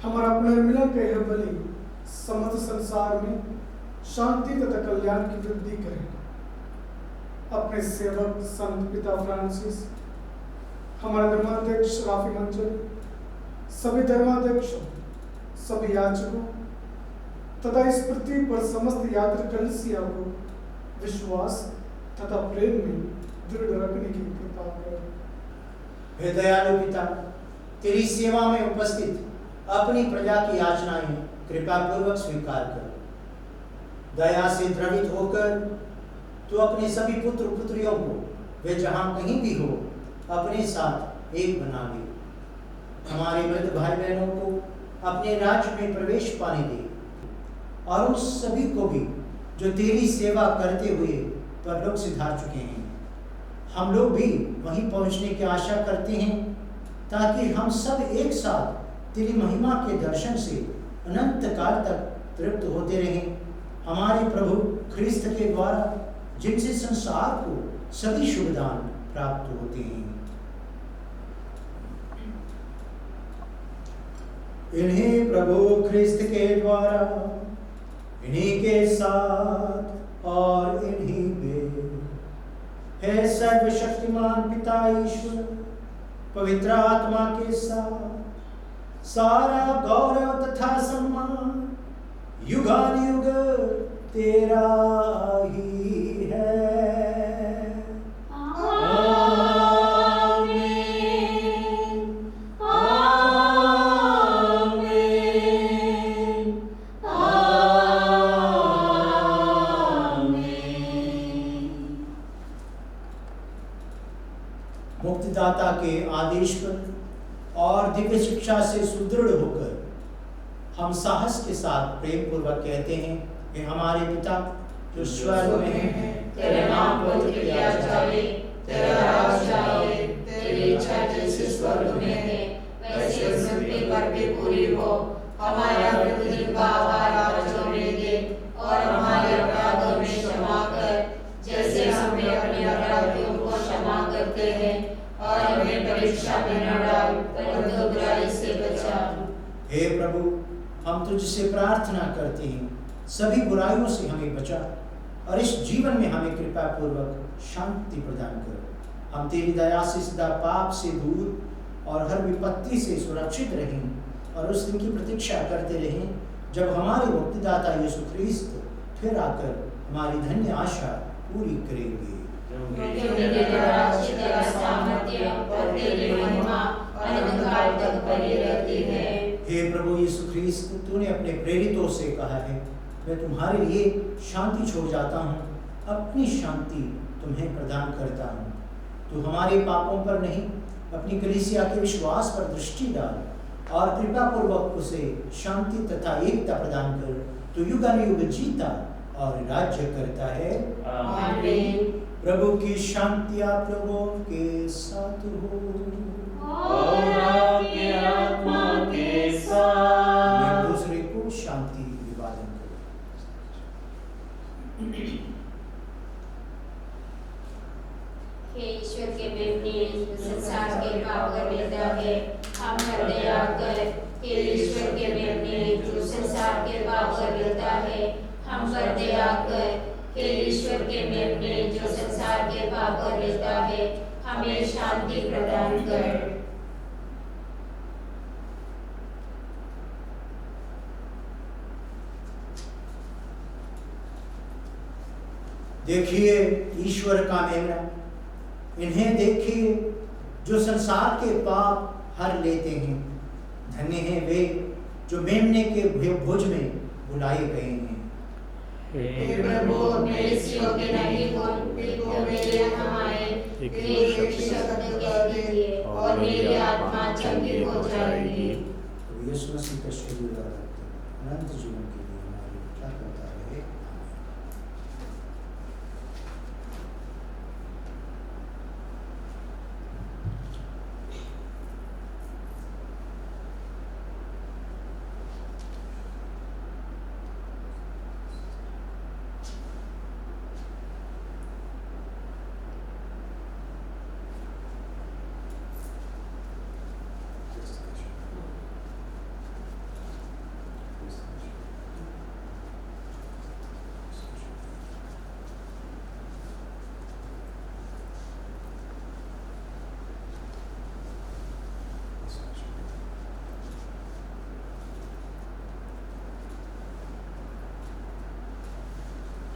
हमारा पुनर्मिलन का यह बलि समस्त संसार में शांति तथा कल्याण की वृद्धि करे। अपने सेवक संत पिता फ्रांसिस, हमारे धर्माध्यक्ष राफी मंचल, सभी धर्माध्यक्षों, सभी याचकों तथा इस पृथ्वी पर समस्त यात्री कलीसिया को विश्वास तथा प्रेम में दृढ़ रखने की कृपा करो। हे दयालु पिता, तेरी सेवा में उपस्थित अपनी प्रजा की याचनाएं कृपा पूर्वक स्वीकार कर। दया से द्रवित होकर तू अपने सभी पुत्र पुत्रियों को वे जहां कहीं भी हो अपने साथ एक बना ले। हमारे वृद्ध भाई बहनों को अपने राज्य में प्रवेश पाने दे और उन सभी को भी जो तेरी सेवा करते हुए परलोक सिधा चुके हैं। हम लोग भी वहीं पहुंचने की आशा करते हैं ताकि हम सब एक साथ तेरी महिमा के दर्शन से अनंत काल तक तृप्त होते रहें। हमारे प्रभु ख्रिस्त के द्वारा जिनसे संसार को सभी शुभ दान प्राप्त होते हैं। इन्हीं प्रभु ख्रिस्त के द्वारा, इन्हीं के साथ और इन्हीं में हे सर्वशक्तिमान पिता ईश्वर, पवित्र आत्मा के साथ सारा गौरव तथा सम्मान युगानुयुग तेरा ही है। मुक्तिदाता के आदेश पर और दिव्य शिक्षा से सुदृढ़ होकर हम साहस के साथ प्रेम पूर्वक कहते हैं कि हमारे पिता जो स्वर्ग में है, तेरा नाम पवित्र किया जाए, तेरा राज्य आए, तेरी इच्छा जैसे स्वर्ग में है वैसे पृथ्वी पर भी पूरी हो। हमारा प्रतिदिन का आहार आज हमें दे और हमारे अपराधों में क्षमा कर जैसे हम अपने अपराधियों को क्षमा करते हैं, और हमें परीक्षा में न डाल परंतु बुराई से बचा। हे प्रभु, हम तुझसे प्रार्थना करते हैं सभी बुराइयों से हमें बचा और इस जीवन में हमें कृपा पूर्वक शांति प्रदान कर। हम तेरी दया से सदा पाप से दूर और हर विपत्ति से सुरक्षित रहें और उस दिन की प्रतीक्षा करते रहें जब हमारे मुक्तिदाता यीशु ख्रीस्त फिर आकर हमारी धन्य आशा पूरी करेंगे। हे प्रभु यीशु ख्रीस्त, तूने अपने प्रेरितों से कहा है, मैं तुम्हारे लिए शांति छोड़ जाता हूँ, अपनी शांति तुम्हें प्रदान करता हूँ। तू हमारे पापों पर नहीं, अपनी कलीसिया के विश्वास पर दृष्टि डाल और कृपा पूर्वक उसे शांति तथा एकता प्रदान कर। तू युगानुयुग जीता और राज्य करता है। आमीन। प्रभु की शांति आप लोगों के साथ हो और आपके आत्मा के साथ। एक दूसरे को शांति विभाजन करो। हे ईश्वर के बेटे, संसार के पाप का बेटा है, हम पर दया कर। हे ईश्वर के बेटे, जो संसार संसार के पाप कर लेता है, हम पर दया कर। हे ईश्वर के मेमने, जो संसार के पाप कर लेता है, हमें शांति प्रदान कर। देखिए ईश्वर का मेमना, इन्हें देखिए जो संसार के पाप हर लेते हैं। धन्य हैं वे जो मेमने के भोज में बुलाए गए हैं। हे प्रभु, मैं इस योग्य नहीं हूँ कि तुम मेरे यहाँ आए, एक शब्द कह दीजिए और मेरी आत्मा चंगी हो जाएगी। तो यीशु मसीह का शुक्र करते हैं, अनंत जीवन के लिए हमारी इच्छा करता रहे।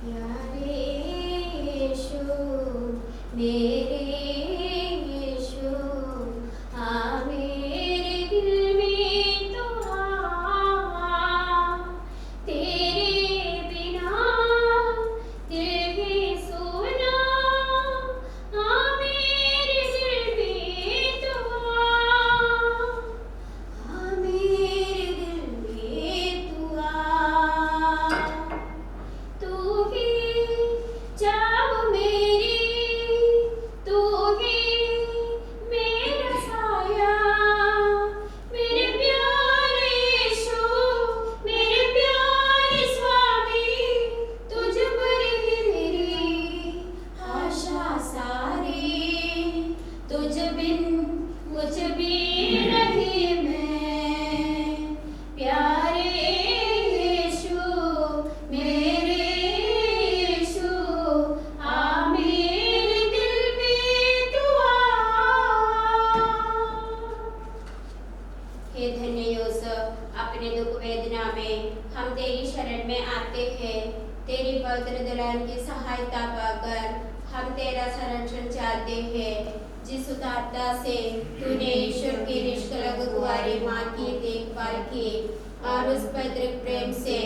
प्यारे यीशु, मेरे यीशु, आ मेरे दिल में तो आ, तेरे बिना दिल भी सोना, आ मेरे दिल में तो आ मेरे दिल में तू आ। तू ही जाओ मेरी, तू ही मेरा साया, मेरे प्यारे यीशु, मेरे प्यारे स्वामी, तुझ पर ही मेरी आशा सारी, तुझ बिन कुछ भी नहीं मैं। प्यारे यीशु, मेरे यीशु, आ मेरे दिल में तू आ। हे धन्य यूसुफ, अपने दुख वेदना में हम तेरी शरण में आते हैं। तेरी पवित्र दुल्हन की सहायता पाकर हम तेरा संरक्षण चाहते हैं। जिस उदारता से तूने ईश्वर की निष्कलंक कुंवारी माँ की देखभाल की और उस पैतृक प्रेम से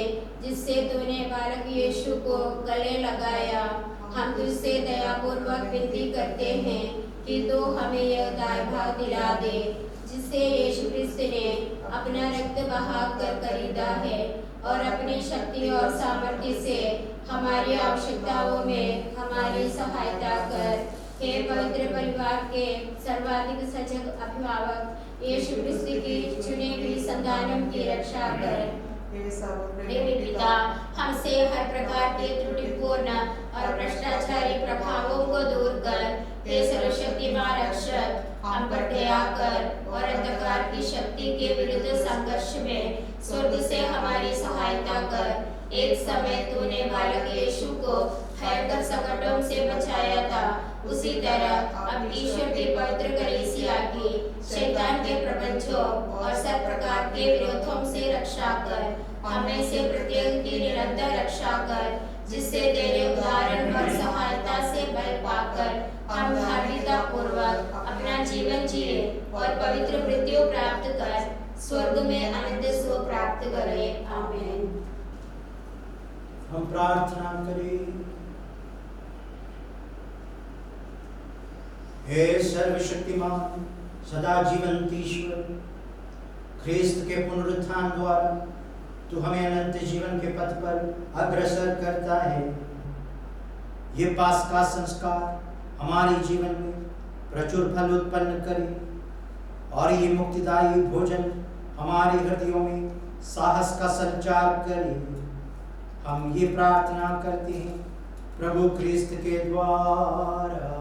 जिससे तूने बालक यीशु को गले लगाया, हम तुझसे दयापूर्वक विनती करते हैं कि तू हमें यह दाय भाव दिला दे जिससे यीशु क्रिस्त ने अपना रक्त बहा कर खरीदा है, और अपनी शक्ति और सामर्थ्य से हमारी आवश्यकताओं में हमारी सहायता कर। हे पवित्र परिवार के सर्वाधिक सजग अभिभावक यीशु क्रिस्त की चुनी हुई संतानों की रक्षा कर। हे पिता, हमसे हर प्रकार के त्रुटिपूर्ण और भ्रष्टाचारी प्रभावों को दूर कर। हे सर्वशक्तिमान रक्षक, हम पर दया कर और अंधकार की शक्ति के विरुद्ध संघर्ष में स्वर्ग से हमारी सहायता कर। एक समय तूने बालक यीशु को भयंकर संकटों से बचाया था, उसी तरह अब ईश्वर की पवित्र कलीसिया की शैतान के प्रपंचों और सब प्रकार के विरोधों से रक्षा कर। हमें से प्रत्येक की निरंतर रक्षा कर, जिससे तेरे उदाहरण और सहायता से बल पाकर हम धार्मिकता पूर्वक अपना जीवन जिए और पवित्र मृत्यु प्राप्त कर स्वर्ग में अनंत सुख प्राप्त करें। आमीन। हम प्रार्थना करें। हे सर्वशक्तिमान सदा जीवंत ईश्वर, ख्रिस्त के पुनरुत्थान द्वारा तू हमें अनंत जीवन के पथ पर अग्रसर करता है। ये पास्का संस्कार हमारे जीवन में प्रचुर फल उत्पन्न करे और ये मुक्तिदायी भोजन हमारे हृदयों में साहस का संचार करे। हम ये प्रार्थना करते हैं प्रभु ख्रिस्त के द्वारा।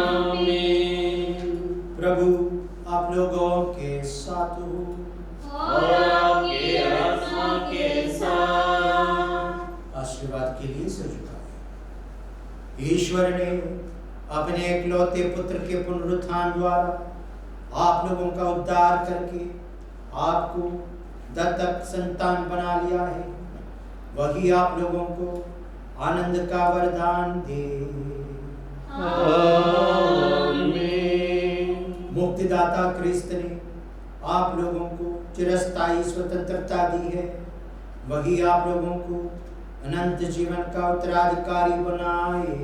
आमीन। प्रभु आप लोगों के साथ हो। और ईश्वर ने अपने एकलौते पुत्र के पुनरुत्थान द्वारा आप लोगों का उद्धार करके आपको दत्तक संतान बना लिया है। वही आप लोगों को आनंद का वरदान दे। आमीन। मुक्तिदाता क्रिस्त ने आप लोगों को चिरस्थायी स्वतंत्रता दी है। वही आप लोगों को अनंत जीवन का उत्तराधिकारी बनाए।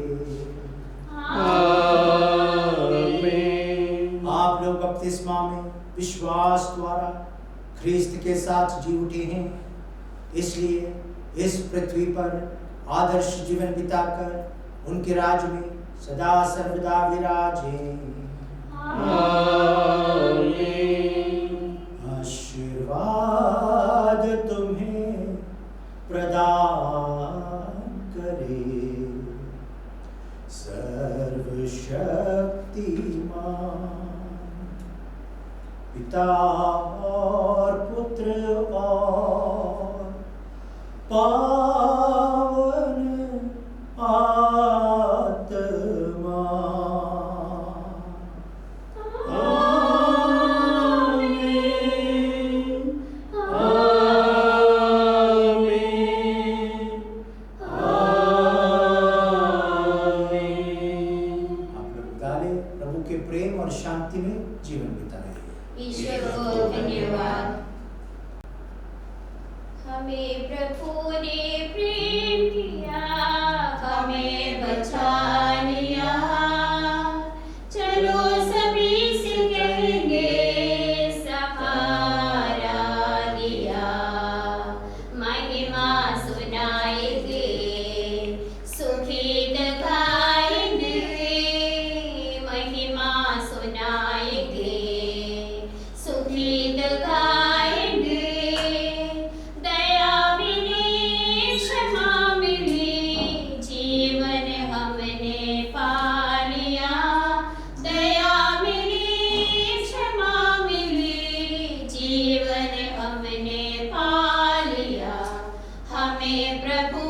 आमीन। आप लोग बपतिस्मा में विश्वास द्वारा ख्रीस्त के साथ जी उठे हैं, इसलिए इस पृथ्वी पर आदर्श जीवन बिताकर उनके राज में सदा सर्वदा विराजें। आमीन। आशीर्वाद तुम्हें प्रदान करे सर्वशक्तिमान पिता और पुत्र और पावन आत्मा। आमीन। आमीन। आमीन। आप लोग डाले प्रभु के प्रेम और शांति में जीवन बिताए। ईश्वर को धन्यवाद। हमें प्रभु ने प्रेम किया, हमें बचा लिया। चलो सभी से कहेंगे सहारा दिया। महिमा सुनाएंगे, सुखी गाएंगे। महिमा सुनाएंगे, सुखी गाएंगे। दया मिली, क्षमा मिली, जीवन हमने पा लिया। दया मिली, क्षमा मिली, जीवन हमने पा लिया। हमें प्रभु